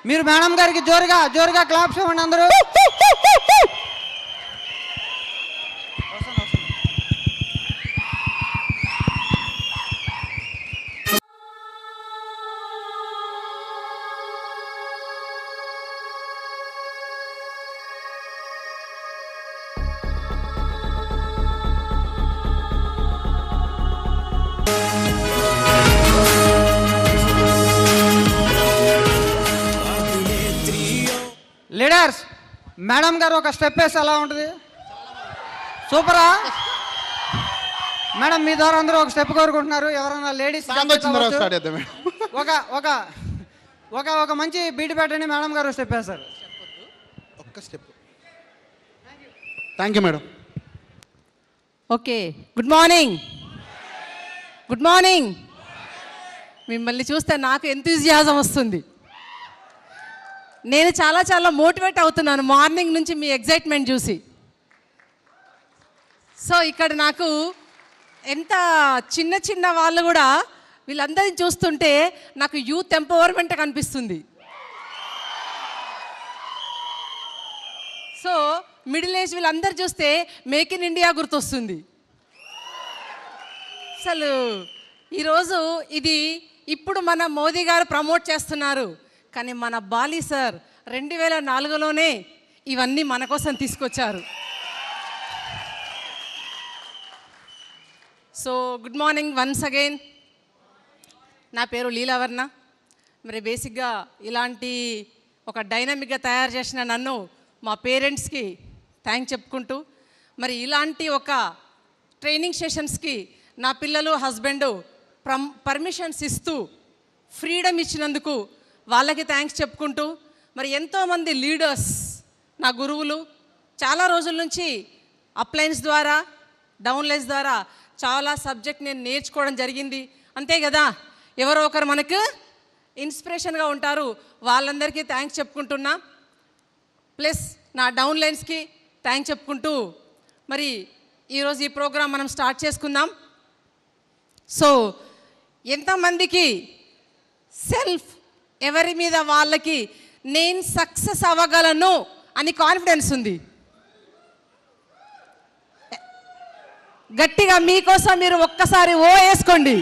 మీరు మేడం గారికి జోరుగా జోరుగా క్లాప్స్ ఇవ్వండి అందరూ. లీడర్స్, మేడం గారు ఒక స్టెప్ వేస్తే ఎలా ఉంటుంది? సూపరా మేడం? మీ ద్వారా అందరూ ఒక స్టెప్ కోరుకుంటున్నారు. ఎవరైనా లేడీస్ ఒక ఒక ఒక ఒక మంచి బీట్ పెట్టండి. మేడం గారు స్టెప్ వేస్తారు. ఒక్క step. Thank you madam. Okay, good morning. Good morning. మిమ్మల్ని చూస్తే నాకు ఎంతూజియాజం వస్తుంది. నేను చాలా చాలా మోటివేట్ అవుతున్నాను మార్నింగ్ నుంచి మీ ఎగ్జైట్మెంట్ చూసి. సో ఇక్కడ నాకు ఎంత చిన్న చిన్న వాళ్ళు కూడా వీళ్ళందరినీ చూస్తుంటే నాకు యూత్ ఎంపవర్మెంట్ కనిపిస్తుంది. సో మిడిల్ ఏజ్ వీళ్ళందరూ చూస్తే మేక్ ఇన్ ఇండియా గుర్తొస్తుంది. అసలు ఈరోజు ఇది ఇప్పుడు మన మోదీ గారు ప్రమోట్ చేస్తున్నారు, కానీ మన బాలీ సార్ 2004లోనే ఇవన్నీ మన కోసం తీసుకొచ్చారు. So good morning once again. నా పేరు లీలావర్ణ. మరి బేసిక్గా ఇలాంటి ఒక డైనమిక్గా తయారు చేసిన నన్ను మా పేరెంట్స్కి థ్యాంక్స్ చెప్పుకుంటూ, మరి ఇలాంటి ఒక ట్రైనింగ్ సెషన్స్కి నా పిల్లలు హస్బెండ్ పర్మిషన్స్ ఇస్తూ ఫ్రీడమ్ ఇచ్చినందుకు వాళ్ళకి థ్యాంక్స్ చెప్పుకుంటూ, మరి ఎంతోమంది లీడర్స్ నా గురువులు చాలా రోజుల నుంచి అప్లైన్స్ ద్వారా డౌన్లైన్స్ ద్వారా చాలా సబ్జెక్ట్ నేను నేర్చుకోవడం జరిగింది. అంతే కదా, ఎవరో ఒకరు మనకు ఇన్స్పిరేషన్గా ఉంటారు. వాళ్ళందరికీ థ్యాంక్స్ చెప్పుకుంటున్నా. ప్లస్ నా డౌన్లైన్స్కి థ్యాంక్స్ చెప్పుకుంటూ మరి ఈరోజు ఈ ప్రోగ్రాం మనం స్టార్ట్ చేసుకుందాం. సో ఎంతమందికి సెల్ఫ్ ఎవరి మీద వాళ్ళకి నేను సక్సెస్ అవ్వగలను అని కాన్ఫిడెన్స్ ఉంది? గట్టిగా మీకోసం మీరు ఒక్కసారి ఓ వేసుకోండి.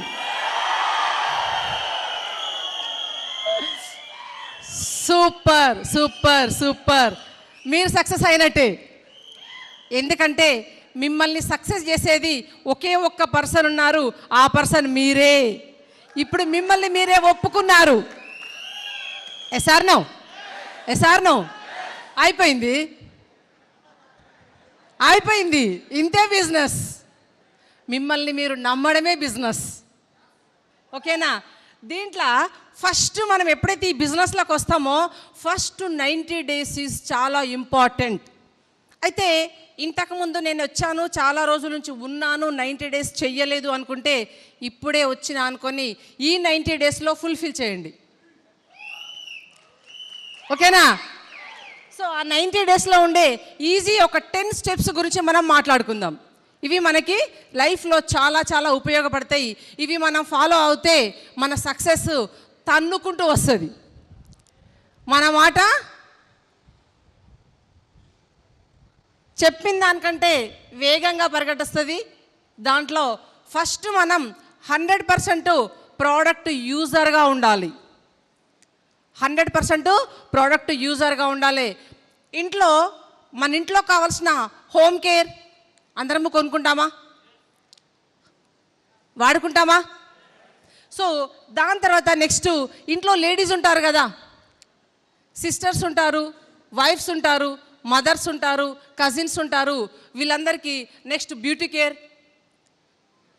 Super super super. మీరు సక్సెస్ అయినట్టే. ఎందుకంటే మిమ్మల్ని సక్సెస్ చేసేది ఒకే ఒక్క పర్సన్ ఉన్నారు, ఆ పర్సన్ మీరే. ఇప్పుడు మిమ్మల్ని మీరే ఒప్పుకున్నారు. Yes or no? Yes or no? అయిపోయింది, అయిపోయింది. ఇంతే బిజినెస్. మిమ్మల్ని మీరు నమ్మడమే బిజినెస్. ఓకేనా? దీంట్లో ఫస్ట్ మనం ఎప్పుడైతే ఈ బిజినెస్లోకి వస్తామో ఫస్ట్ 90 days ఈజ్ చాలా ఇంపార్టెంట్. అయితే ఇంతకుముందు నేను వచ్చాను, చాలా రోజుల నుంచి ఉన్నాను, 90 days చెయ్యలేదు అనుకుంటే ఇప్పుడే వచ్చిన అనుకొని ఈ 90 daysలో ఫుల్ఫిల్ చేయండి. ఓకేనా? సో ఆ 90 daysలో ఉండే ఈజీ ఒక 10 steps గురించి మనం మాట్లాడుకుందాం. ఇవి మనకి లైఫ్లో చాలా చాలా ఉపయోగపడతాయి. ఇవి మనం ఫాలో అవుతే మన సక్సెస్ తన్నుకుంటూ వస్తుంది. మన మాట చెప్పిన దానికంటే వేగంగా పరిగెట్టుస్తుంది. దాంట్లో ఫస్ట్ మనం 100% ప్రోడక్ట్ యూజర్గా ఉండాలి. 100% ప్రోడక్ట్ యూజర్గా ఉండాలి. మన ఇంట్లో కావాల్సిన హోమ్ కేర్ అందరము కొనుక్కుంటామా? వాడుకుంటామా? సో దాని తర్వాత నెక్స్ట్ ఇంట్లో లేడీస్ ఉంటారు కదా, సిస్టర్స్ ఉంటారు, వైఫ్స్ ఉంటారు, మదర్స్ ఉంటారు, కజిన్స్ ఉంటారు. వీళ్ళందరికీ నెక్స్ట్ బ్యూటీ కేర్.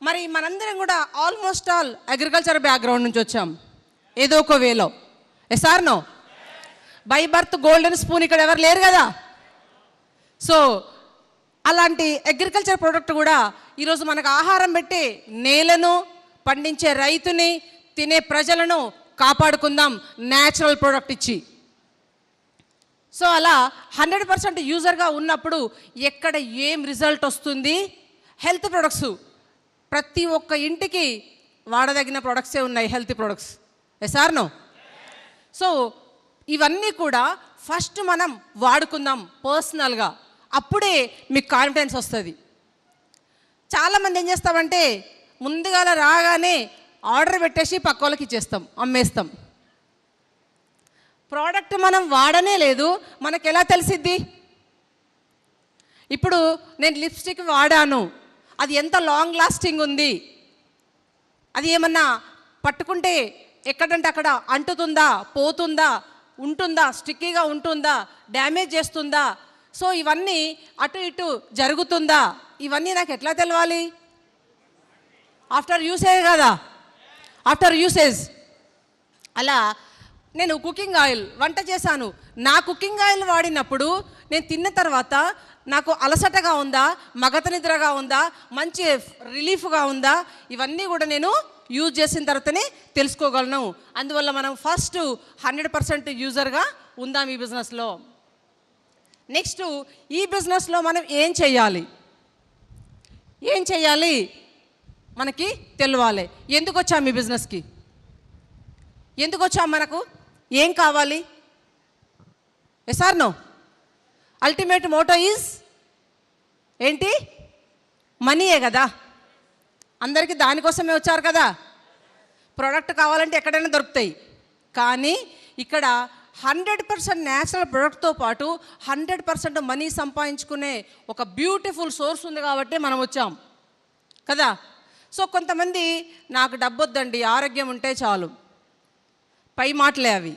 మరి మనందరం కూడా ఆల్మోస్ట్ ఆల్ అగ్రికల్చర్ బ్యాక్గ్రౌండ్ నుంచి వచ్చాం ఏదో ఒక వేలో. Yes or no? By birth golden spoon ఇక్కడ ఎవరు లేరు కదా. సో అలాంటి అగ్రికల్చర్ ప్రోడక్ట్ కూడా ఈరోజు మనకు ఆహారం పెట్టి నేలను పండించే రైతుని తినే ప్రజలను కాపాడుకుందాం న్యాచురల్ ప్రోడక్ట్ ఇచ్చి. సో అలా 100% యూజర్గా ఉన్నప్పుడు ఎక్కడ ఏం రిజల్ట్ వస్తుంది? హెల్త్ ప్రొడక్ట్స్ ప్రతి ఒక్క ఇంటికి వాడదగిన ప్రొడక్ట్సే ఉన్నాయి, health products. Yes or no? So ఇవన్నీ కూడా ఫస్ట్ మనం వాడుకుందాం పర్సనల్గా, అప్పుడే మీకు కాన్ఫిడెన్స్ వస్తుంది. చాలామంది ఏం చేస్తామంటే ముందుగాల రాగానే ఆర్డర్ పెట్టేసి పక్క వాళ్ళకి ఇచ్చేస్తాం, అమ్మేస్తాం. ప్రోడక్ట్ మనం వాడనే లేదు, మనకు ఎలా తెలిసిద్ది? ఇప్పుడు నేను లిప్స్టిక్ వాడాను, అది ఎంత లాంగ్ లాస్టింగ్ ఉంది, అది ఏమన్నా పట్టుకుంటే ఎక్కడంటే అక్కడ అంటుతుందా, పోతుందా, ఉంటుందా, స్టిక్కీగా ఉంటుందా, డ్యామేజ్ చేస్తుందా, సో ఇవన్నీ అటు ఇటు జరుగుతుందా, ఇవన్నీ నాకు ఎట్లా తెలవాలి? ఆఫ్టర్ యూసేజ్ కదా, ఆఫ్టర్ యూసేజ్. అలా నేను కుకింగ్ ఆయిల్ వంట చేశాను, నా కుకింగ్ ఆయిల్ వాడినప్పుడు నేను తిన్న తర్వాత నాకు అలసటగా ఉందా, మగత నిద్రగా ఉందా, మంచి రిలీఫ్గా ఉందా, ఇవన్నీ కూడా నేను యూజ్ చేసిన తర్వాతనే తెలుసుకోగలను. అందువల్ల మనం ఫస్ట్ 100% యూజర్గా ఉందాం ఈ బిజినెస్లో. నెక్స్ట్, ఈ బిజినెస్లో మనం ఏం చేయాలి మనకి తెలియాలి. ఎందుకు వచ్చాం ఈ బిజినెస్కి, ఎందుకు వచ్చాం, మనకు ఏం కావాలి? Yes or no? Ultimate motto is ఏంటి? మనీయే కదా. అందరికీ దానికోసమే వచ్చారు కదా. ప్రోడక్ట్ కావాలంటే ఎక్కడైనా దొరుకుతాయి, కానీ ఇక్కడ 100% న్యాచురల్ ప్రొడక్ట్తో పాటు 100% మనీ సంపాదించుకునే ఒక బ్యూటిఫుల్ సోర్స్ ఉంది కాబట్టి మనం వచ్చాం కదా. సో కొంతమంది నాకు డబ్బు వద్దండి, ఆరోగ్యం ఉంటే చాలు, పై మాటలే అవి.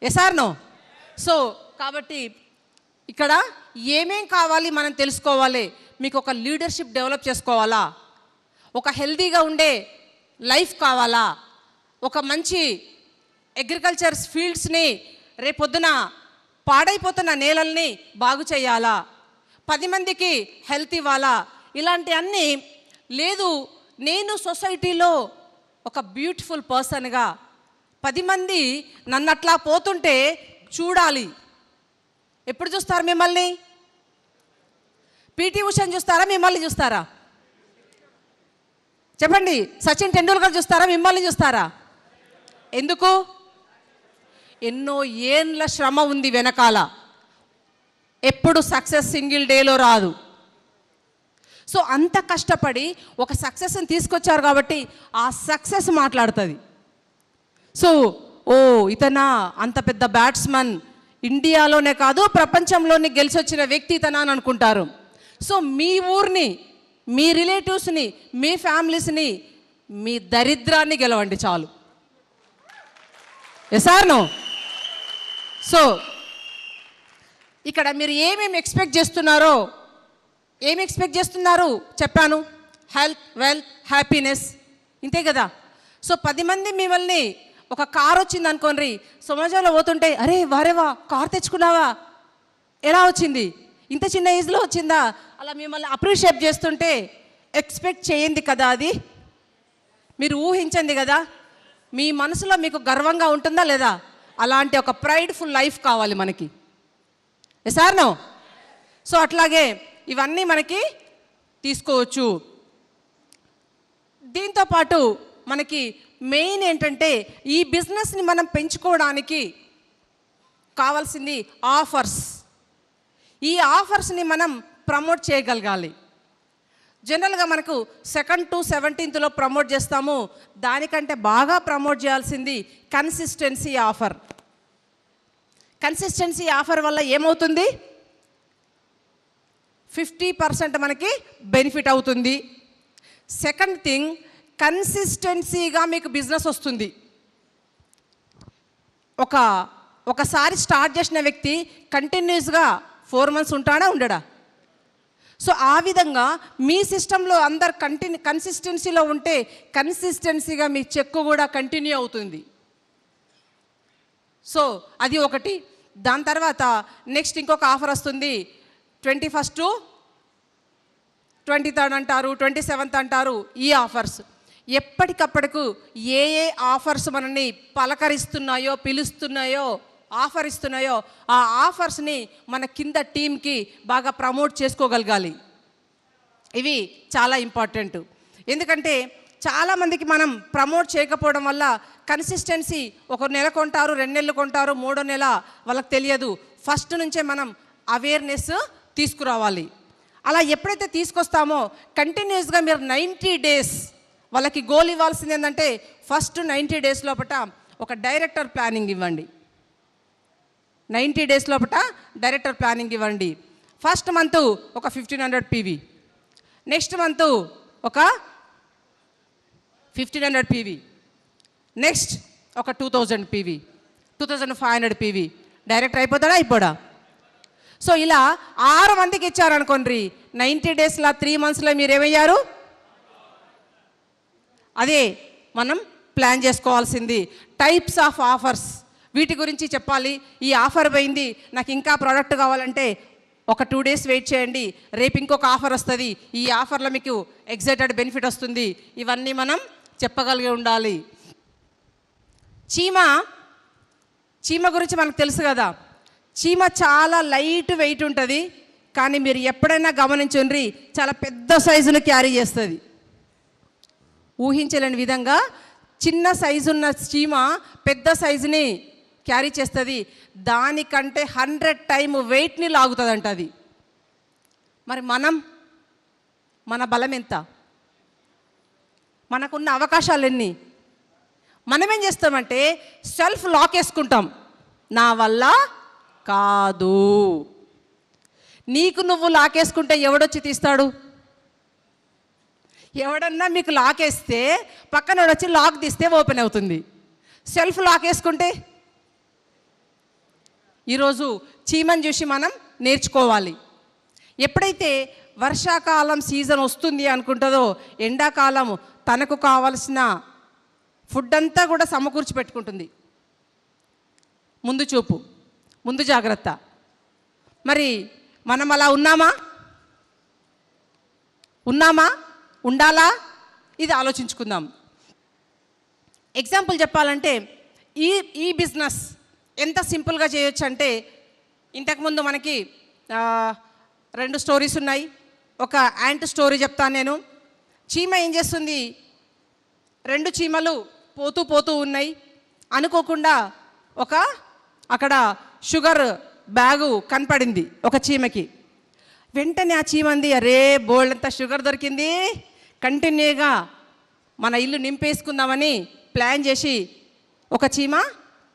Yes or no? సో కాబట్టి ఇక్కడ ఏమేం కావాలి మనం తెలుసుకోవాలి. మీకు ఒక లీడర్షిప్ డెవలప్ చేసుకోవాలా, ఒక హెల్తీగా ఉండే లైఫ్ కావాలా, ఒక మంచి అగ్రికల్చర్ ఫీల్డ్స్ని రేపొద్దున పాడైపోతున్న నేలల్ని బాగు చేయాలా, 10 మందికి హెల్త్ ఇవ్వాలా, ఇలాంటి అన్నీ లేదు. నేను సొసైటీలో ఒక బ్యూటిఫుల్ పర్సన్గా 10 మంది నన్ను అట్లా పోతుంటే చూడాలి. ఎప్పుడు చూస్తారు మిమ్మల్ని? పీటీ ఉషాని చూస్తారా, మిమ్మల్ని చూస్తారా? చెప్పండి. సచిన్ టెండూల్కర్ చూస్తారా, మిమ్మల్ని చూస్తారా? ఎందుకు? ఎన్నో ఏండ్ల శ్రమ ఉంది వెనకాల, ఎప్పుడు సక్సెస్ సింగిల్ డేలో రాదు. సో అంత కష్టపడి ఒక సక్సెస్ని తీసుకొచ్చారు కాబట్టి ఆ సక్సెస్ మాట్లాడుతుంది. సో ఇతనా అంత పెద్ద బ్యాట్స్మన్, ఇండియాలోనే కాదు ప్రపంచంలోనే గెలిచి వచ్చిన వ్యక్తి ఇతనా అని అనుకుంటారు. సో మీ ఊరిని, మీ రిలేటివ్స్ని, మీ ఫ్యామిలీస్ని, మీ దరిద్రాన్ని గెలవండి చాలు. Yes or no? సో ఇక్కడ మీరు ఏమేమి ఎక్స్పెక్ట్ చేస్తున్నారు చెప్పాను. హెల్త్, వెల్త్, హ్యాపీనెస్, ఇంతే కదా. సో 10 మంది మిమ్మల్ని, ఒక కార్ వచ్చింది అనుకోండి, సమాజంలో పోతుంటే అరే వారేవా కార్ తెచ్చుకున్నావా, ఎలా వచ్చింది, ఇంత చిన్న ఏజ్లో వచ్చిందా, అలా మిమ్మల్ని అప్రిషియేట్ చేస్తుంటే ఎక్స్పెక్ట్ చేయండి కదా, అది మీరు ఊహించండి కదా. మీ మనసులో మీకు గర్వంగా ఉంటుందా లేదా? అలాంటి ఒక ప్రైడ్ఫుల్ లైఫ్ కావాలి మనకి. Yes or no? సో అట్లాగే ఇవన్నీ మనకి తీసుకోవచ్చు. దీంతోపాటు మనకి మెయిన్ ఏంటంటే ఈ బిజినెస్ని మనం పెంచుకోవడానికి కావాల్సింది ఆఫర్స్. ఈ ఆఫర్స్ని మనం ప్రమోట్ చేయగలగాలి. జనరల్గా మనకు 2nd to 17th ప్రమోట్ చేస్తాము. దానికంటే బాగా ప్రమోట్ చేయాల్సింది కన్సిస్టెన్సీ ఆఫర్. కన్సిస్టెన్సీ ఆఫర్ వల్ల ఏమవుతుంది? 50% మనకి బెనిఫిట్ అవుతుంది. సెకండ్ థింగ్, కన్సిస్టెన్సీగా మీకు బిజినెస్ వస్తుంది. ఒకసారి స్టార్ట్ చేసిన వ్యక్తి కంటిన్యూస్గా 4 months ఉంటాడా, ఉండడా? సో ఆ విధంగా మీ సిస్టంలో అందరు కన్సిస్టెన్సీలో ఉంటే కన్సిస్టెన్సీగా మీ చెక్కు కూడా కంటిన్యూ అవుతుంది. సో అది ఒకటి. దాని తర్వాత నెక్స్ట్ ఇంకొక ఆఫర్ వస్తుంది. 21st to 23rd అంటారు, 27th అంటారు. ఈ ఆఫర్స్ ఎప్పటికప్పటికు ఏ ఆఫర్స్ మనల్ని పలకరిస్తున్నాయో, పిలుస్తున్నాయో, ఆఫర్ ఇస్తున్నాయో ఆ ఆఫర్స్ని మన కింద టీంకి బాగా ప్రమోట్ చేసుకోగలగాలి. ఇవి చాలా ఇంపార్టెంట్. ఎందుకంటే చాలామందికి మనం ప్రమోట్ చేయకపోవడం వల్ల కన్సిస్టెన్సీ ఒక నెల కొంటారు, 2 నెలలు కొంటారు, 3వ నెల వాళ్ళకి తెలియదు. ఫస్ట్ నుంచే మనం అవేర్నెస్ తీసుకురావాలి. అలా ఎప్పుడైతే తీసుకొస్తామో కంటిన్యూస్గా మీరు 90 డేస్ వాళ్ళకి గోల్ ఇవ్వాల్సింది ఏంటంటే ఫస్ట్ 90 డేస్ లోపల ఒక డైరెక్టర్ ప్లానింగ్ ఇవ్వండి. 90 డేస్ లోపల డైరెక్టర్ ప్లానింగ్ ఇవ్వండి. ఫస్ట్ మంత్ ఒక 1500 PV, నెక్స్ట్ మంత్ ఒక 1500 PV, నెక్స్ట్ ఒక 2000 PV, 2500 PV. డైరెక్టర్ అయిపోతాడా అయిపోడా? సో ఇలా 6 మందికి ఇచ్చారనుకోండి, 90 డేస్లో 3 మంత్స్లో మీరు ఏమయ్యారు? అదే మనం ప్లాన్ చేసుకోవాల్సింది. టైప్స్ ఆఫ్ ఆఫర్స్ వీటి గురించి చెప్పాలి. ఈ ఆఫర్ పోయింది, నాకు ఇంకా ప్రోడక్ట్ కావాలంటే ఒక 2 డేస్ వెయిట్ చేయండి, రేపు ఇంకొక ఆఫర్ వస్తుంది, ఈ ఆఫర్లో మీకు ఎగ్జైటెడ్ బెనిఫిట్ వస్తుంది. ఇవన్నీ మనం చెప్పగలిగి ఉండాలి. చీమ గురించి మనకు తెలుసు కదా. చీమ చాలా లైట్ వెయిట్ ఉంటుంది, కానీ మీరు ఎప్పుడైనా గమనించండి చాలా పెద్ద సైజును క్యారీ చేస్తుంది. ఊహించలేని విధంగా చిన్న సైజు ఉన్న చీమ పెద్ద సైజుని క్యారీ చేస్తుంది. దానికంటే 100 టైమ్ వెయిట్ని లాగుతుందంట అది. మరి మన బలం ఎంత? మనకున్న అవకాశాలు ఎన్ని? మనం ఏం చేస్తామంటే సెల్ఫ్ లాక్ వేసుకుంటాం, నా వల్ల కాదు. నీకు నువ్వు లాకేసుకుంటే ఎవడొచ్చి తీస్తాడు? ఎవడన్నా మీకు లాక్ వేస్తే పక్కన వచ్చి లాక్ తీస్తే ఓపెన్ అవుతుంది. సెల్ఫ్ లాక్ వేసుకుంటే ఈరోజు చీమని చూసి మనం నేర్చుకోవాలి. ఎప్పుడైతే వర్షాకాలం సీజన్ వస్తుంది అనుకుంటుందో, ఎండాకాలం తనకు కావలసిన ఫుడ్ అంతా కూడా సమకూర్చి పెట్టుకుంటుంది. ముందు చూపు, ముందు జాగ్రత్త. మరి మనం అలా ఉన్నామా? ఉండాలా? ఇది ఆలోచించుకుందాం. ఎగ్జాంపుల్ చెప్పాలంటే ఈ బిజినెస్ ఎంత సింపుల్గా చేయొచ్చు అంటే, ఇంతకుముందు మనకి 2 స్టోరీస్ ఉన్నాయి. ఒక యాంట్ స్టోరీ చెప్తాను నేను. చీమ ఏం చేస్తుంది, 2 చీమలు పోతూ ఉన్నాయి. అనుకోకుండా అక్కడ షుగర్ బ్యాగు కనపడింది ఒక చీమకి. వెంటనే ఆ చీమ అంది, అరే బోల్డ్ అంతా షుగర్ దొరికింది, కంటిన్యూగా మన ఇల్లు నింపేసుకుందామని ప్లాన్ చేసి ఒక చీమ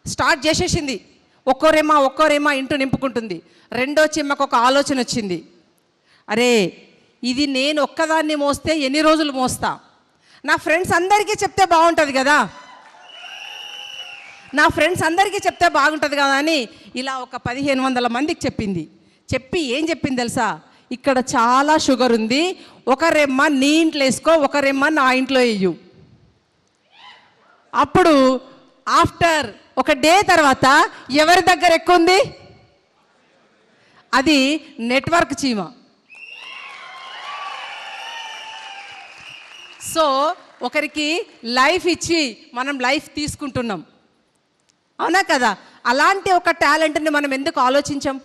స్టార్ట్ చేసేసింది. ఒక్కోరేమా ఇంటూ నింపుకుంటుంది. 2వ చీమకు ఒక ఆలోచన వచ్చింది, అరే ఇది నేను ఒక్కదాన్ని మోస్తే ఎన్ని రోజులు మోస్తా, నా ఫ్రెండ్స్ అందరికీ చెప్తే బాగుంటుంది కదా అని ఇలా ఒక 1500 మందికి చెప్పింది. ఏం చెప్పింది తెలుసా? ఇక్కడ చాలా షుగర్ ఉంది, ఒక రెమ్మ నీ ఇంట్లో వేసుకో, ఒక రెమ్మ నా ఇంట్లో వేయు. అప్పుడు ఆఫ్టర్ ఒక డే తర్వాత ఎవరి దగ్గర ఎక్కువ ఉంది? అది నెట్వర్క్ చీమ. సో ఒకరికి లైఫ్ ఇచ్చి మనం లైఫ్ తీసుకుంటున్నాం, అవునా కదా? అలాంటి ఒక టాలెంట్ని మనం ఎందుకు ఆలోచించాం?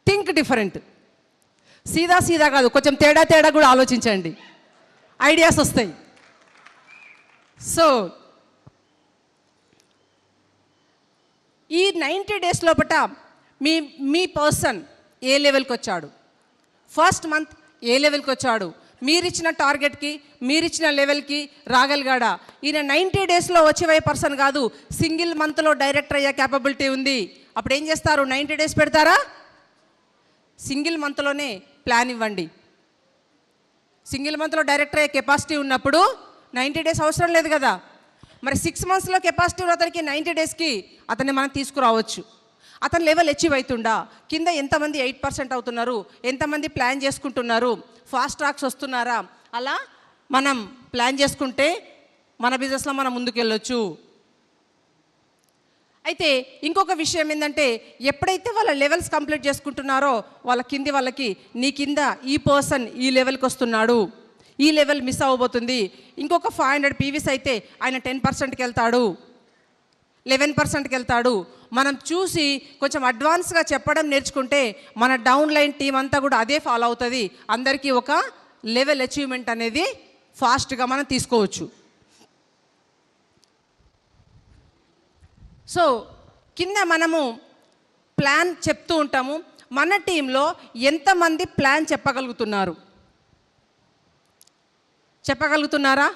Think different. సీదా కాదు, కొంచెం తేడా కూడా ఆలోచించండి, ఐడియాస్ వస్తాయి. సో ఈ 90 డేస్ లోపల మీ పర్సన్ ఏ లెవెల్కి వచ్చాడు, ఫస్ట్ మంత్ ఏ లెవెల్కి వచ్చాడు, మీరిచ్చిన టార్గెట్కి మీరిచ్చిన లెవెల్కి రాగలిగాడా? ఈయన 90 డేస్లో వచ్చే పర్సన్ కాదు, సింగిల్ మంత్లో డైరెక్టర్ అయ్యే క్యాపబిలిటీ ఉంది. అప్పుడు ఏం చేస్తారు? 90 డేస్ పెడతారా? సింగిల్ మంత్లోనే ప్లాన్ ఇవ్వండి. సింగిల్ మంత్లో డైరెక్టర్ అయ్యే కెపాసిటీ ఉన్నప్పుడు 90 డేస్ అవసరం లేదు కదా. మరి 6 మంత్స్లో కెపాసిటీ ఉన్న అతనికి 90 డేస్కి అతన్ని మనం తీసుకురావచ్చు. అతని లెవెల్ అచీవ్ అవుతుండా? కింద ఎంతమంది 8% అవుతున్నారు, ఎంతమంది ప్లాన్ చేసుకుంటున్నారు, ఫాస్ట్ ట్రాక్స్ వస్తున్నారా? అలా మనం ప్లాన్ చేసుకుంటే మన బిజినెస్లో మనం ముందుకెళ్ళొచ్చు. అయితే ఇంకొక విషయం ఏంటంటే, ఎప్పుడైతే వాళ్ళ లెవెల్స్ కంప్లీట్ చేసుకుంటున్నారో వాళ్ళకి నీ కింద ఈ పర్సన్ ఈ లెవెల్కి వస్తున్నాడు, ఈ లెవెల్ మిస్ అవ్వబోతుంది. ఇంకొక 500 PVs అయితే ఆయన 10%కి వెళ్తాడు, 11%కి వెళ్తాడు. మనం చూసి కొంచెం అడ్వాన్స్గా చెప్పడం నేర్చుకుంటే మన డౌన్ లైన్ టీం అంతా కూడా అదే ఫాలో అవుతుంది. అందరికీ ఒక లెవెల్ అచీవ్మెంట్ అనేది ఫాస్ట్గా మనం తీసుకోవచ్చు. సో కింద మనము ప్లాన్ చెప్తూ ఉంటాము. మన టీంలో ఎంతమంది ప్లాన్ చెప్పగలుగుతున్నారు? చెప్పగలుగుతున్నారా?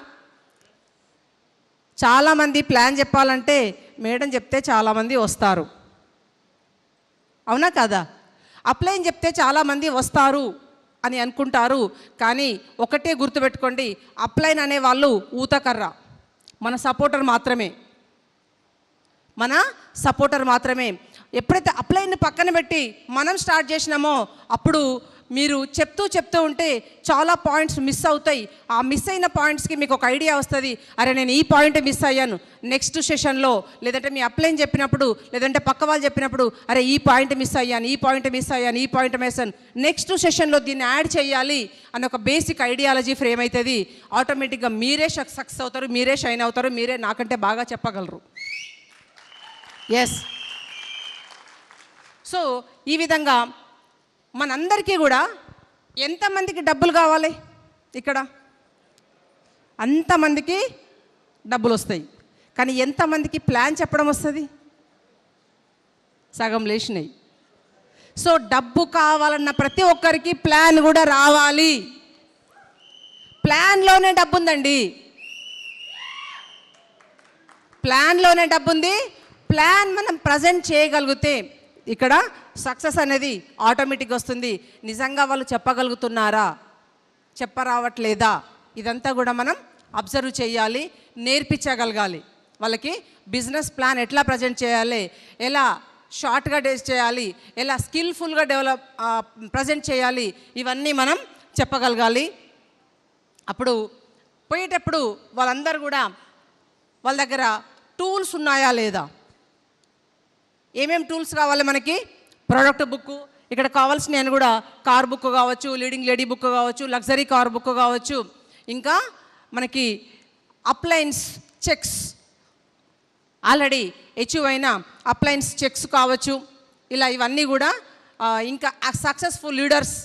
చాలామంది ప్లాన్ చెప్పాలంటే మేడం చెప్తే చాలామంది వస్తారు, అవునా కదా? అప్లైన్ చెప్తే చాలామంది వస్తారు అని అనుకుంటారు. కానీ ఒకటే గుర్తుపెట్టుకోండి, అప్లైన్ అనే వాళ్ళు ఊతకర్ర, మన సపోర్టర్ మాత్రమే, మన సపోర్టర్ మాత్రమే. ఎప్పుడైతే అప్లైన్ని పక్కన పెట్టి మనం స్టార్ట్ చేసినామో అప్పుడు మీరు చెప్తూ ఉంటే చాలా పాయింట్స్ మిస్ అవుతాయి. ఆ మిస్ అయిన పాయింట్స్కి మీకు ఒక ఐడియా వస్తుంది, అరే నేను ఈ పాయింట్ మిస్ అయ్యాను, నెక్స్ట్ సెషన్లో లేదంటే మీ అప్లైన్ చెప్పినప్పుడు లేదంటే పక్క వాళ్ళు చెప్పినప్పుడు అరే ఈ పాయింట్ మిస్ అయ్యాను, ఈ పాయింట్ మిస్ అయ్యాను, ఈ పాయింట్ మిస్ అయ్యాను, నెక్స్ట్ సెషన్లో దీన్ని యాడ్ చేయాలి అని ఒక బేసిక్ ఐడియాలజీ ఫ్రేమ్ అవుతుంది. ఆటోమేటిక్గా మీరే సక్సెస్ అవుతారు, మీరే షైన్ అవుతారు, మీరే నాకంటే బాగా చెప్పగలరు. ఎస్. సో ఈ విధంగా మనందరికీ కూడా ఎంతమందికి డబ్బులు కావాలి? ఇక్కడ అంతమందికి డబ్బులు వస్తాయి. కానీ ఎంతమందికి ప్లాన్ చెప్పడం వస్తుంది? సగం లేచినాయి. సో డబ్బు కావాలన్న ప్రతి ఒక్కరికి ప్లాన్ కూడా రావాలి. ప్లాన్లోనే డబ్బు ఉందండి, ప్లాన్లోనే డబ్బు ఉంది. ప్లాన్ మనం ప్రజెంట్ చేయగలిగితే ఇక్కడ సక్సెస్ అనేది ఆటోమేటిక్గా వస్తుంది. నిజంగా వాళ్ళు చెప్పగలుగుతున్నారా, చెప్పరావట్లేదా, ఇదంతా కూడా మనం అబ్జర్వ్ చేయాలి, నేర్పించగలగాలి. వాళ్ళకి బిజినెస్ ప్లాన్ ఎట్లా ప్రజెంట్ చేయాలి, ఎలా షార్ట్గా చేయాలి, ఎలా స్కిల్ఫుల్గా ప్రజెంట్ చేయాలి, ఇవన్నీ మనం చెప్పగలగాలి. అప్పుడు పోయేటప్పుడు వాళ్ళందరూ కూడా వాళ్ళ దగ్గర టూల్స్ ఉన్నాయా లేదా, ఏమేమి టూల్స్ కావాలి మనకి? ప్రోడక్ట్ బుక్, ఇక్కడ కావాల్సిన నేను కూడా కార్ బుక్ కావచ్చు, లీడింగ్ లేడీ బుక్ కావచ్చు, లగ్జరీ కార్ బుక్ కావచ్చు, ఇంకా మనకి అప్లయన్స్ చెక్స్, ఆల్రెడీ అచీవ్ అయిన అప్లయన్స్ చెక్స్ కావచ్చు. ఇలా ఇవన్నీ కూడా ఇంకా సక్సెస్ఫుల్ లీడర్స్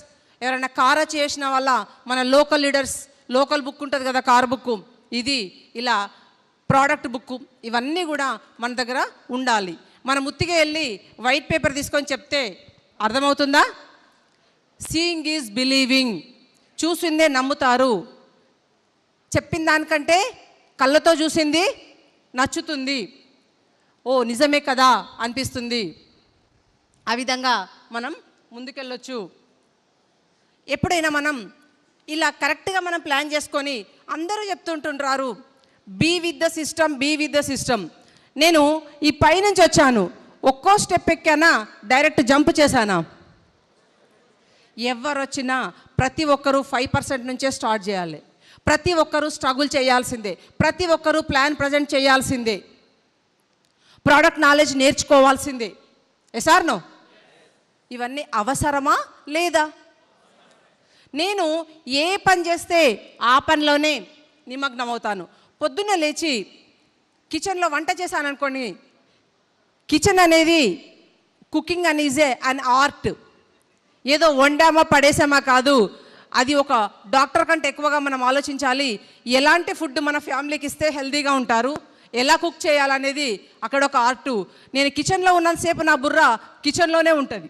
ఎవరైనా కార్ చేసిన వల్ల మన లోకల్ లీడర్స్ లోకల్ బుక్ ఉంటుంది కదా, కార్ బుక్, ఇది ఇలా ప్రోడక్ట్ బుక్, ఇవన్నీ కూడా మన దగ్గర ఉండాలి. మనం ఉత్తిగా వెళ్ళి వైట్ పేపర్ తీసుకొని చెప్తే అర్థమవుతుందా? సీయింగ్ ఈజ్ బిలీవింగ్, చూసిందే నమ్ముతారు. చెప్పిన దానికంటే కళ్ళతో చూసింది నచ్చుతుంది, ఓ నిజమే కదా అనిపిస్తుంది. ఆ విధంగా మనం ముందుకెళ్ళొచ్చు. ఎప్పుడైనా మనం ఇలా కరెక్ట్గా మనం ప్లాన్ చేసుకొని అందరూ చెప్తుంటుంటారు be with the system, be with the system. నేను ఈ పైనుంచి వచ్చాను, ఒక్కో స్టెప్ ఎక్కానా డైరెక్ట్ జంప్ చేశానా? ఎవరు వచ్చినా ప్రతి ఒక్కరూ 5% నుంచే స్టార్ట్ చేయాలి. ప్రతి ఒక్కరూ స్ట్రగుల్ చేయాల్సిందే, ప్రతి ఒక్కరూ ప్లాన్ ప్రజెంట్ చేయాల్సిందే, ప్రోడక్ట్ నాలెడ్జ్ నేర్చుకోవాల్సిందే. ఎసార్ నో? ఇవన్నీ అవసరమా లేదా? నేను ఏ పని చేస్తే ఆ పనిలోనే నిమగ్నం అవుతాను. పొద్దున్న లేచి కిచెన్లో వంట చేశాను అనుకోండి, కిచెన్ అనేది కుకింగ్ అని ఈజ్ అన్ ఆర్ట్. ఏదో వండామా పడేసామా కాదు, అది ఒక డాక్టర్ కంటే ఎక్కువగా మనం ఆలోచించాలి. ఎలాంటి ఫుడ్ మన ఫ్యామిలీకి ఇస్తే హెల్తీగా ఉంటారు, ఎలా కుక్ చేయాలనేది అక్కడ ఒక ఆర్టు. నేను కిచెన్లో ఉన్నంతసేపు నా బుర్ర కిచెన్లోనే ఉంటుంది.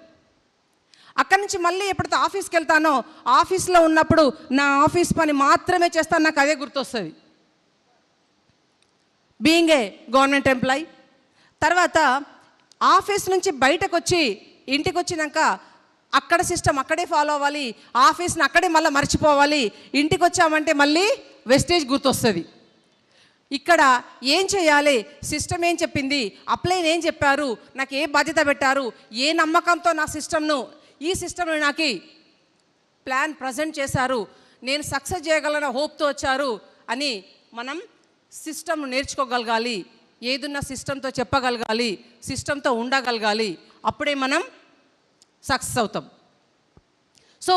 అక్కడి నుంచి మళ్ళీ ఎప్పుడైతే ఆఫీస్కి వెళ్తానో ఆఫీస్లో ఉన్నప్పుడు నా ఆఫీస్ పని మాత్రమే చేస్తాను, నాకు అదే గుర్తొస్తుంది. బీయింగ్ ఏ గవర్నమెంట్ ఎంప్లాయీ, తర్వాత ఆఫీస్ నుంచి బయటకు వచ్చి ఇంటికి వచ్చినాక అక్కడ సిస్టమ్ అక్కడే ఫాలో అవ్వాలి, ఆఫీస్ని అక్కడే మళ్ళీ మర్చిపోవాలి. ఇంటికి వచ్చామంటే మళ్ళీ వెస్టేజ్ గుర్తొస్తుంది. ఇక్కడ ఏం చేయాలి, సిస్టమ్ ఏం చెప్పింది, అప్లైన్ ఏం చెప్పారు, నాకు ఏ బాధ్యత పెట్టారు, ఏ నమ్మకంతో నా సిస్టమ్ను ఈ సిస్టమ్ను నాకు ప్లాన్ ప్రజెంట్ చేశారు, నేను సక్సెస్ చేయగలన హోప్తో వచ్చారు అని మనం సిస్టమ్ను నేర్చుకోగలగాలి. ఏదున్న సిస్టంతో చెప్పగలగాలి, సిస్టంతో ఉండగలగాలి. అప్పుడే మనం సక్సెస్ అవుతాం. సో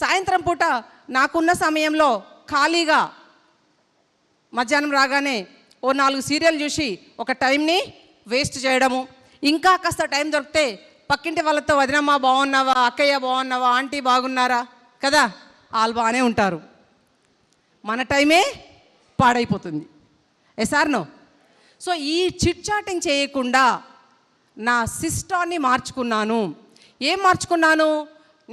సాయంత్రం పూట నాకున్న సమయంలో ఖాళీగా మధ్యాహ్నం రాగానే ఓ 4 సీరియల్ చూసి ఒక టైంని వేస్ట్ చేయడము, ఇంకా కాస్త టైం దొరికితే పక్కింటి వాళ్ళతో వదినమ్మ బాగున్నావా, అక్కయ్య బాగున్నావా, ఆంటీ బాగున్నారా కదా, వాళ్ళు బాగానే ఉంటారు, మన టైమే పాడైపోతుంది. ఎసార్ నో? సో ఈ చిట్ చాటింగ్ చేయకుండా నా సిస్టాన్ని మార్చుకున్నాను. ఏం మార్చుకున్నాను?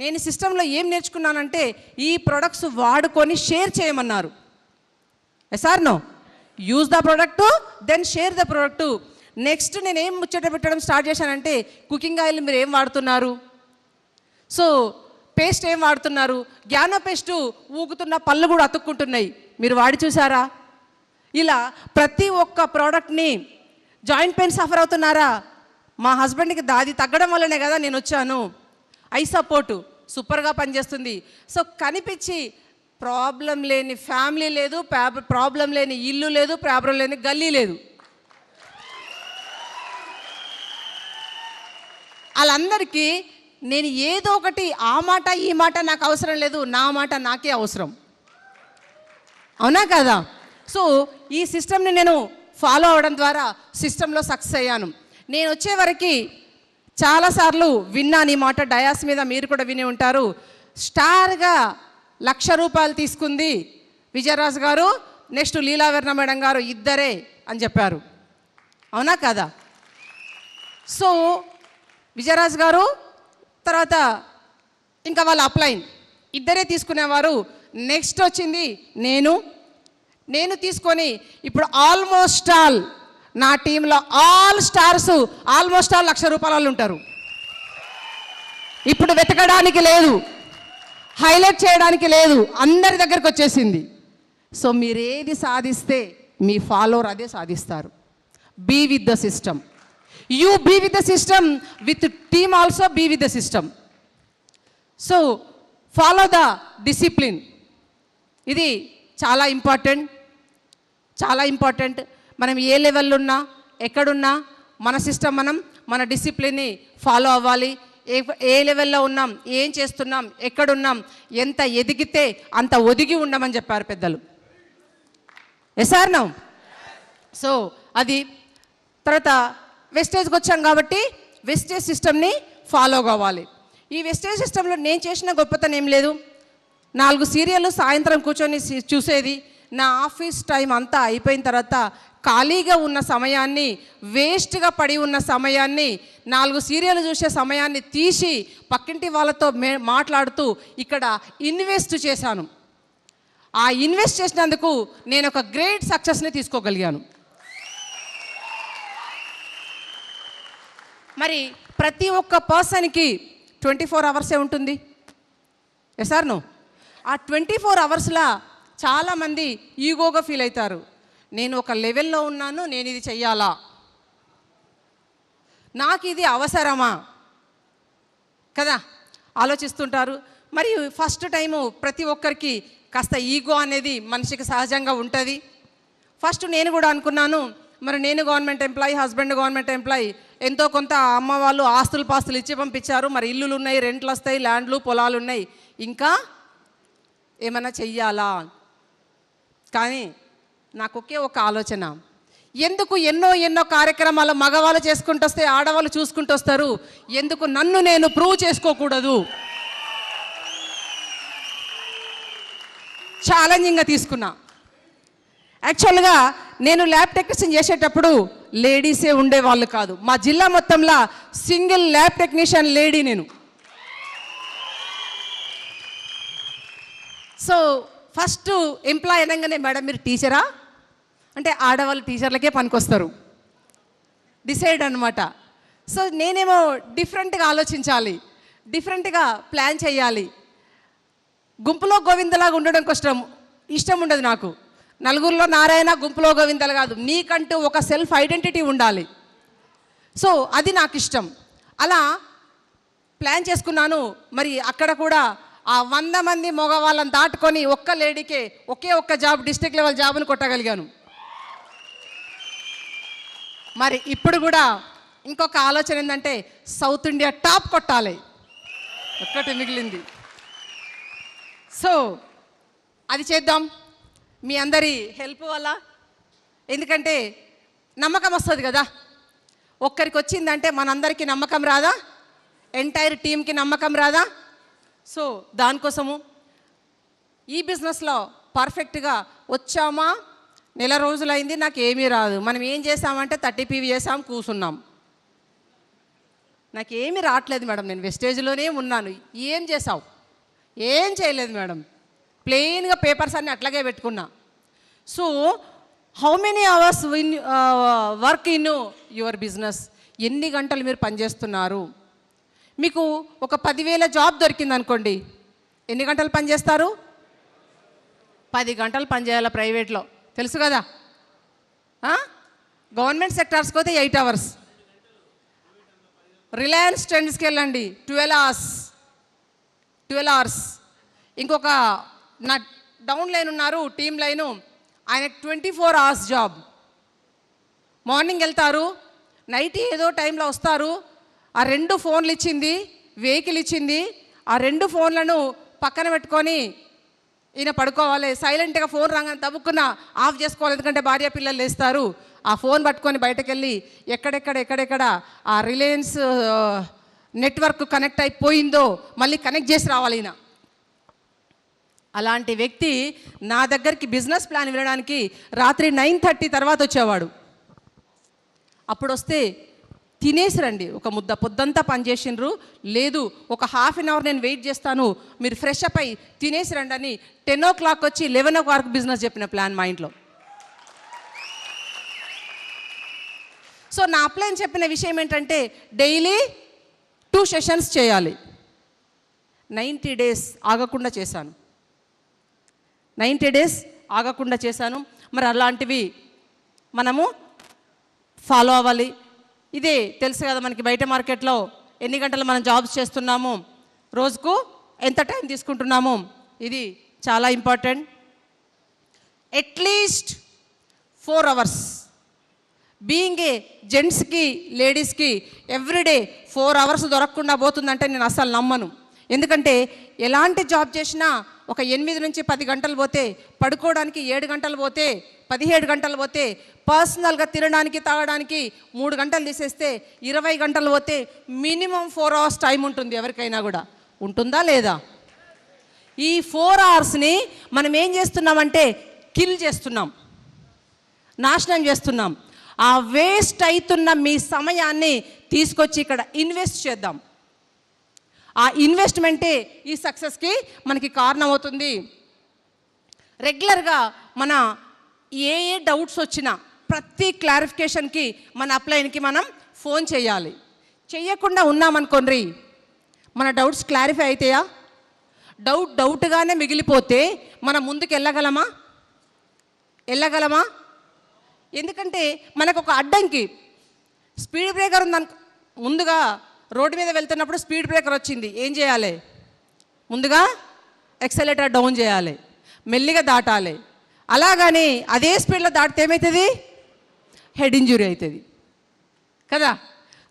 నేను సిస్టంలో ఏం నేర్చుకున్నానంటే ఈ ప్రొడక్ట్స్ వాడుకొని షేర్ చేయమన్నారు. Yes or no? Use the product then share the product. Next నేను ఏం ముచ్చట పెట్టడం స్టార్ట్ చేశానంటే కుకింగ్ ఆయిల్ మీరు ఏం వాడుతున్నారు, సో పేస్ట్ ఏం వాడుతున్నారు, జ్ఞాన పేస్ట్ ఊగుతున్న పళ్ళు కూడా అతుక్కుంటున్నాయి, మీరు వాడి చూసారా? ఇలా ప్రతి ఒక్క ప్రోడక్ట్ని జాయింట్ పెయిన్ సఫర్ అవుతున్నారా? మా హస్బెండ్కి దాది తగ్గడం వల్లనే కదా నేను వచ్చాను. ఐ సపోర్టు సూపర్గా పనిచేస్తుంది. సో కనిపించి ప్రాబ్లం లేని ఫ్యామిలీ లేదు, ప్రాబ్లం లేని ఇల్లు లేదు, ప్రాబ్లం లేని గల్లీ లేదు. వాళ్ళందరికీ నేను ఏదో ఒకటి ఆ మాట ఈ మాట నాకు అవసరం లేదు, నా మాట నాకే అవసరం. అవునా కదా? సో ఈ సిస్టమ్ని నేను ఫాలో అవడం ద్వారా సిస్టంలో సక్సెస్ అయ్యాను. నేను వచ్చే వరకు చాలాసార్లు విన్నాను ఈ మాట, డయాస్ మీద మీరు కూడా విని ఉంటారు. స్టార్గా ₹1,00,000 తీసుకుంది విజయరాజు గారు, నెక్స్ట్ లీలావర్ణ మేడం గారు, ఇద్దరే అని చెప్పారు. అవునా కదా? సో విజయరాజు గారు తర్వాత ఇంకా వాళ్ళ అప్లైన్ ఇద్దరే తీసుకునేవారు. నెక్స్ట్ వచ్చింది నేను తీసుకొని ఇప్పుడు ఆల్మోస్ట్ ఆల్ నా టీంలో ఆల్ స్టార్స్ ఆల్మోస్ట్ ఆల్ ₹1,00,000 ఉంటారు. ఇప్పుడు వెతకడానికి లేదు, హైలైట్ చేయడానికి లేదు, అందరి దగ్గరకు వచ్చేసింది. సో మీరు ఏది సాధిస్తే మీ ఫాలోవర్ అదే సాధిస్తారు. Be with the system. You be with the system, with team also be with the system. So follow the discipline. ఇది చాలా ఇంపార్టెంట్. మనం ఏ లెవెల్లో ఉన్నా ఎక్కడున్నా మన సిస్టమ్ మన డిసిప్లిన్ని ఫాలో అవ్వాలి. ఏ లెవెల్లో ఉన్నాం, ఏం చేస్తున్నాం, ఎక్కడున్నాం, ఎంత ఎదిగితే అంత ఒదిగి ఉండమని చెప్పారు పెద్దలు. Yes or no? సో అది తర్వాత వెస్టేజ్కి వచ్చాం కాబట్టి వెస్టేజ్ సిస్టమ్ని ఫాలో కావాలి. ఈ వెస్టేజ్ సిస్టంలో నేను చేసిన గొప్పతనం ఏం లేదు. 4 సీరియళ్ళు సాయంత్రం కూర్చొని చూసేది. నా ఆఫీస్ టైం అంతా అయిపోయిన తర్వాత ఖాళీగా ఉన్న సమయాన్ని, వేస్ట్గా పడి ఉన్న సమయాన్ని, 4 సీరియళ్ళు చూసే సమయాన్ని తీసి పక్కింటి వాళ్ళతో మాట్లాడుతూ ఇక్కడ ఇన్వెస్ట్ చేశాను. ఆ ఇన్వెస్ట్ చేసినందుకు నేను ఒక గ్రేట్ సక్సెస్ని తీసుకోగలిగాను. మరి ప్రతి ఒక్క పర్సన్కి 24 అవర్సే ఉంటుంది. Yes or no? ఆ 24 అవర్స్లో చాలామంది ఈగోగా ఫీల్ అవుతారు. నేను ఒక లెవెల్లో ఉన్నాను, నేను ఇది చెయ్యాలా, నాకు ఇది అవసరమా కదా ఆలోచిస్తుంటారు. మరి ఫస్ట్ టైము ప్రతి ఒక్కరికి కాస్త ఈగో అనేది మనిషికి సహజంగా ఉంటుంది. ఫస్ట్ నేను కూడా అనుకున్నాను, మరి నేను government employee, husband government employee, ఎంతో కొంత అమ్మ వాళ్ళు ఆస్తులు పాస్తులు ఇచ్చి పంపించారు, మరి ఇల్లులు ఉన్నాయి, రెంట్లు వస్తాయి, ల్యాండ్లు పొలాలు ఉన్నాయి, ఇంకా ఏమైనా చెయ్యాలా? కానీ నాకు ఒకే ఒక ఆలోచన, ఎందుకు ఎన్నో కార్యక్రమాలు మగవాళ్ళు చేసుకుంటూ వస్తే ఆడవాళ్ళు చూసుకుంటూ వస్తారు, ఎందుకు నన్ను నేను ప్రూవ్ చేసుకోకూడదు? ఛాలెంజింగ్గా తీసుకున్నా. యాక్చువల్గా నేను ల్యాబ్ టెక్నీషియన్ చేసేటప్పుడు లేడీసే ఉండేవాళ్ళు కాదు. మా జిల్లా మొత్తంలో సింగిల్ ల్యాబ్ టెక్నీషియన్ లేడీ నేను. సో ఫస్ట్ ఎంప్లాయ్ అనగానే, మేడం మీరు టీచరా అంటే ఆడవాళ్ళు టీచర్లకే పనికొస్తారు డిసైడ్ అనమాట. సో నేనేమో డిఫరెంట్గా ఆలోచించాలి, డిఫరెంట్గా ప్లాన్ చేయాలి. గుంపులో గోవిందలాగా ఉండడం ఇష్టం ఉండదు నాకు. నలుగురిలో నారాయణ, గుంపులో గోవిందలు కాదు, నీకంటూ ఒక సెల్ఫ్ ఐడెంటిటీ ఉండాలి. సో అది నాకు ఇష్టం. అలా ప్లాన్ చేసుకున్నాను. మరి అక్కడ కూడా ఆ 100 మంది మగవాళ్ళని దాటుకొని ఒక్క లేడీకే ఒక్క జాబ్, డిస్ట్రిక్ట్ లెవెల్ జాబ్ని కొట్టగలిగాను. మరి ఇప్పుడు కూడా ఇంకొక ఆలోచన ఏంటంటే సౌత్ ఇండియా టాప్ కొట్టాలి, ఒక్కటి మిగిలింది. సో అది చేద్దాం మీ అందరి హెల్ప్ వల్ల. ఎందుకంటే నమ్మకం వస్తుంది కదా, ఒక్కరికి వచ్చిందంటే మనందరికీ నమ్మకం రాదా? ఎంటైర్ టీంకి నమ్మకం రాదా? సో దానికోసము ఈ బిజినెస్లో పర్ఫెక్ట్గా వచ్చామా, నెల రోజులైంది, నాకు ఏమీ రాదు. మనం ఏం చేసామంటే 30 PV చేసాం, కూర్చున్నాం. నాకేమీ రావట్లేదు మేడం, నేను వెస్టేజ్లోనే ఉన్నాను. ఏం చేసావు? ఏం చేయలేదు మేడం, ప్లెయిన్గా పేపర్స్ అన్నీ అట్లాగే పెట్టుకున్నా. So how many hours work in your business? ఎన్ని గంటలు మీరు పనిచేస్తున్నారు? మీకు ఒక 10,000 జాబ్ దొరికింది అనుకోండి, ఎన్ని గంటలు పనిచేస్తారు? 10 గంటలు పనిచేయాలి ప్రైవేట్లో, తెలుసు కదా. గవర్నమెంట్ సెక్టార్స్కి పోతే 8 అవర్స్. రిలయన్స్ ట్రెండ్స్కి వెళ్ళండి, 12 అవర్స్. ఇంకొక నా డౌన్ లైన్ ఉన్నారు, టీమ్ లైను, ఆయనకు 24 అవర్స్ జాబ్. మార్నింగ్ వెళ్తారు, నైట్ ఏదో టైంలో వస్తారు. ఆ 2 ఫోన్లు ఇచ్చింది, వెహికల్ ఇచ్చింది, ఆ 2 ఫోన్లను పక్కన పెట్టుకొని ఈయన పడుకోవాలి. సైలెంట్గా ఫోన్ రాగానే తవ్వుకున్న ఆఫ్ చేసుకోవాలి, ఎందుకంటే భార్య పిల్లలు లేస్తారు. ఆ ఫోన్ పట్టుకొని బయటకు వెళ్ళి ఎక్కడెక్కడ ఆ రిలయన్స్ నెట్వర్క్ కనెక్ట్ అయిపోయిందో మళ్ళీ కనెక్ట్ చేసి రావాలి ఈయన. అలాంటి వ్యక్తి నా దగ్గరికి బిజినెస్ ప్లాన్ వినడానికి రాత్రి 9:30 తర్వాత వచ్చేవాడు. అప్పుడు వస్తే తినేసి రండి, ఒక ముద్ద పొద్దంతా పనిచేసిండ్రు, లేదు ఒక ½ అన్ అవర్ నేను వెయిట్ చేస్తాను, మీరు ఫ్రెష్ అప్ అయ్యి తినేసి రండి అని 10 o'clock వచ్చి 11 o'clock బిజినెస్ చెప్పిన ప్లాన్ మా ఇంట్లో. సో నా ప్లాన్ చెప్పిన విషయం ఏంటంటే డైలీ 2 సెషన్స్ చేయాలి. 90 days ఆగకుండా చేశాను, 90 days ఆగకుండా చేశాను. మరి అలాంటివి మనము ఫాలో అవ్వాలి. ఇదే తెలుసు కదా మనకి, బయట మార్కెట్లో ఎన్ని గంటలు మనం జాబ్స్ చేస్తున్నాము, రోజుకు ఎంత టైం తీసుకుంటున్నాము, ఇది చాలా important. At least 4 hours. Being a జెంట్స్కి లేడీస్కి ఎవ్రీడే 4 hours దొరకకుండా పోతుందంటే నేను అసలు నమ్మను. ఎందుకంటే ఎలాంటి జాబ్ చేసినా ఒక 8 నుంచి 10 గంటలు పోతే, పడుకోవడానికి 7 గంటలు పోతే, 17 గంటలు పోతే, పర్సనల్గా తినడానికి తాగడానికి 3 గంటలు తీసేస్తే 20 గంటలు పోతే మినిమం 4 hours టైం ఉంటుంది. ఎవరికైనా కూడా ఉంటుందా లేదా? ఈ 4 hoursని మనం ఏం చేస్తున్నామంటే కిల్ చేస్తున్నాం, నాశనం చేస్తున్నాం. ఆ వేస్ట్ అవుతున్న మీ సమయాన్ని తీసుకొచ్చి ఇక్కడ ఇన్వెస్ట్ చేద్దాం. ఆ ఇన్వెస్ట్మెంటే ఈ సక్సెస్కి మనకి కారణం అవుతుంది. రెగ్యులర్గా మన ఏ డౌట్స్ వచ్చినా ప్రతి క్లారిఫికేషన్కి మన అప్లైన్కి మనం ఫోన్ చేయాలి. చెయ్యకుండా ఉన్నామనుకోండి, మన డౌట్స్ క్లారిఫై అవుతాయా? డౌట్గానే మిగిలిపోతే మనం ముందుకు వెళ్ళగలమా? ఎందుకంటే మనకు ఒక అడ్డంకి, స్పీడ్ బ్రేకర్ ఉందను. ముందుగా రోడ్డు మీద వెళ్తున్నప్పుడు స్పీడ్ బ్రేకర్ వచ్చింది, ఏం చేయాలి? ముందుగా ఎక్సలేటర్ డౌన్ చేయాలి, మెల్లిగా దాటాలి. అలాగని అదే స్పీడ్లో దాటితే ఏమవుతుంది? హెడ్ ఇంజురీ అవుతుంది కదా.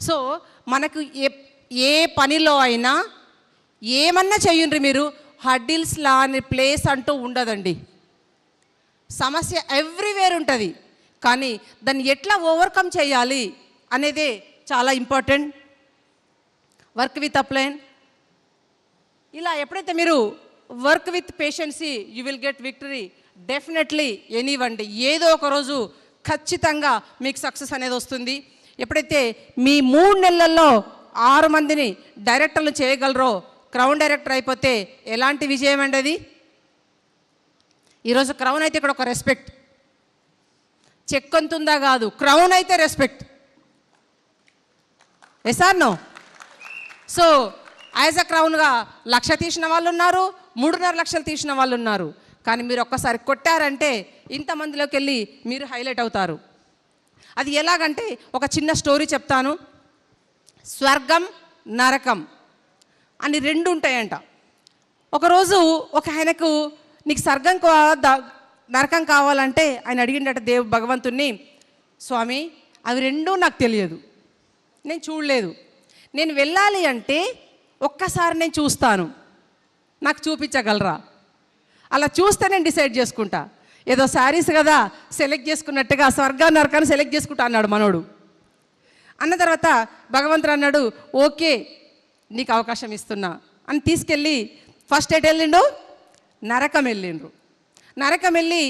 సో మనకు ఏ పనిలో అయినా ఏమన్నా చెయ్యండి మీరు, హడ్డిల్స్ లాని ప్లేస్ అంటూ ఉండదండి. సమస్య ఎవ్రీవేర్ ఉంటుంది, కానీ దాన్ని ఎట్లా ఓవర్కమ్ చేయాలి అనేదే చాలా ఇంపార్టెంట్. Work with upline. ఇలా ఎప్పుడైతే మీరు work with patience you will get victory. Definitely ఎనీవండి, ఏదో ఒక రోజు ఖచ్చితంగా మీకు సక్సెస్ అనేది వస్తుంది. ఎప్పుడైతే మీ 3 నెలల్లో 6 మందిని డైరెక్టర్లు చేయగలరో, క్రౌన్ డైరెక్టర్ అయిపోతే ఎలాంటి విజయం అండి అది. ఈరోజు క్రౌన్ అయితే ఇక్కడ ఒక రెస్పెక్ట్, చెక్ అంతుందా కాదు, క్రౌన్ అయితే respect. Yes or no? So as a క్రౌన్గా 1,00,000 తీసిన వాళ్ళు ఉన్నారు, 3.5 లక్షలు తీసిన వాళ్ళు ఉన్నారు. కానీ మీరు ఒక్కసారి కొట్టారంటే ఇంతమందిలోకి వెళ్ళి మీరు హైలైట్ అవుతారు. అది ఎలాగంటే ఒక చిన్న స్టోరీ చెప్తాను. స్వర్గం నరకం అని 2 ఉంటాయంట. ఒకరోజు ఒక ఆయనకు నీకు స్వర్గం నరకం కావాలంటే ఆయన అడిగిండట భగవంతుణ్ణి, స్వామి అవి 2 నాకు తెలియదు, నేను చూడలేదు, నేను వెళ్ళాలి అంటే ఒక్కసారి నేను చూస్తాను, నాకు చూపించగలరా? అలా చూస్తే నేను డిసైడ్ చేసుకుంటా. ఏదో శారీస్ కదా సెలెక్ట్ చేసుకున్నట్టుగా స్వర్గా నరకాన్ని సెలెక్ట్ చేసుకుంటా అన్నాడు మనోడు. అన్న తర్వాత భగవంతుడు అన్నాడు, ఓకే నీకు అవకాశం ఇస్తున్నా అని తీసుకెళ్ళి ఫస్ట్ ఎటు వెళ్ళిండు? నరకం వెళ్ళిండ్రు. నరకం వెళ్ళి